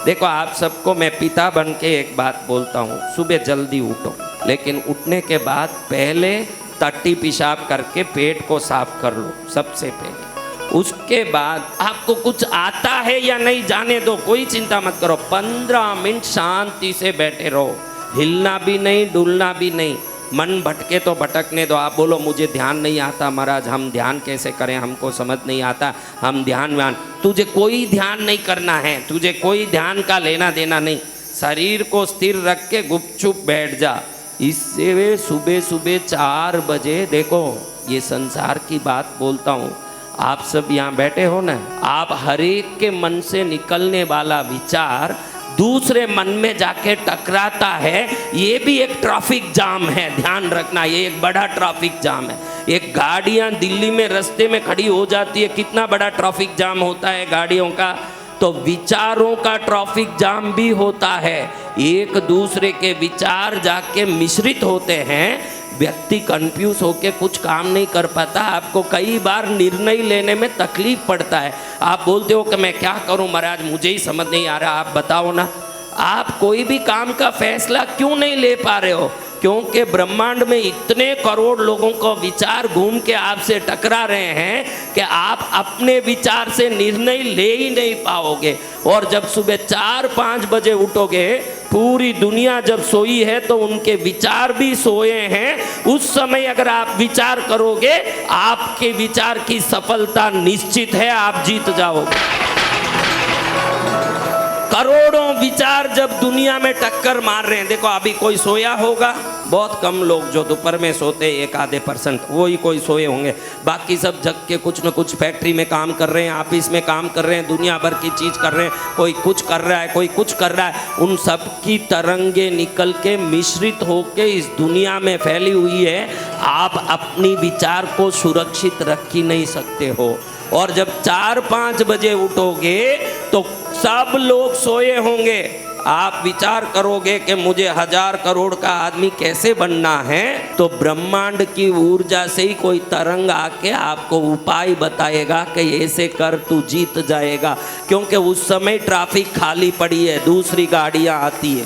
देखो आप सबको मैं पिता बन के एक बात बोलता हूँ, सुबह जल्दी उठो, लेकिन उठने के बाद पहले टट्टी पेशाब करके पेट को साफ कर लो सबसे पहले। उसके बाद आपको कुछ आता है या नहीं जाने दो, कोई चिंता मत करो। 15 मिनट शांति से बैठे रहो, हिलना भी नहीं डुलना भी नहीं। मन भटके तो भटकने दो। आप बोलो मुझे ध्यान नहीं आता महाराज, हम ध्यान कैसे करें, हमको समझ नहीं आता, हम ध्यान तुझे कोई ध्यान नहीं करना है, तुझे कोई ध्यान का लेना देना नहीं। शरीर को स्थिर रख के गुपचुप बैठ जा। इससे वे सुबह सुबह 4 बजे, देखो ये संसार की बात बोलता हूँ, आप सब यहाँ बैठे हो ना, आप हर एक के मन से निकलने वाला विचार दूसरे मन में जाके टकराता है, ये भी एक ट्रैफिक जाम है। ध्यान रखना, ये एक बड़ा ट्रैफिक जाम है। एक गाड़ियाँ दिल्ली में रास्ते में खड़ी हो जाती है, कितना बड़ा ट्रैफिक जाम होता है गाड़ियों का। तो विचारों का ट्रैफिक जाम भी होता है। एक दूसरे के विचार जाके मिश्रित होते हैं, व्यक्ति कंफ्यूज होके कुछ काम नहीं कर पाता। आपको कई बार निर्णय लेने में तकलीफ पड़ता है। आप बोलते हो कि मैं क्या करूं महाराज, मुझे ही समझ नहीं आ रहा, आप बताओ ना। आप कोई भी काम का फैसला क्यों नहीं ले पा रहे हो? क्योंकि ब्रह्मांड में इतने करोड़ लोगों को विचार घूम के आपसे टकरा रहे हैं कि आप अपने विचार से निर्णय ले ही नहीं पाओगे। और जब सुबह 4-5 बजे उठोगे, पूरी दुनिया जब सोई है तो उनके विचार भी सोए हैं। उस समय अगर आप विचार करोगे, आपके विचार की सफलता निश्चित है, आप जीत जाओगे। करोड़ों विचार जब दुनिया में टक्कर मार रहे हैं, देखो अभी कोई सोया होगा, बहुत कम लोग जो दोपहर में सोते, 1-आधे%, वो ही कोई सोए होंगे। बाकी सब जग के कुछ न कुछ फैक्ट्री में काम कर रहे हैं, ऑफिस में काम कर रहे हैं, दुनिया भर की चीज़ कर रहे हैं, कोई कुछ कर रहा है, कोई कुछ कर रहा है। उन सब की तरंगे निकल के मिश्रित होके इस दुनिया में फैली हुई है। आप अपनी विचार को सुरक्षित रख ही नहीं सकते हो। और जब 4-5 बजे उठोगे तो सब लोग सोए होंगे। आप विचार करोगे कि मुझे 1000 करोड़ का आदमी कैसे बनना है, तो ब्रह्मांड की ऊर्जा से ही कोई तरंग आके आपको उपाय बताएगा कि ऐसे कर तू जीत जाएगा। क्योंकि उस समय ट्रैफिक खाली पड़ी है, दूसरी गाड़ियां आती है।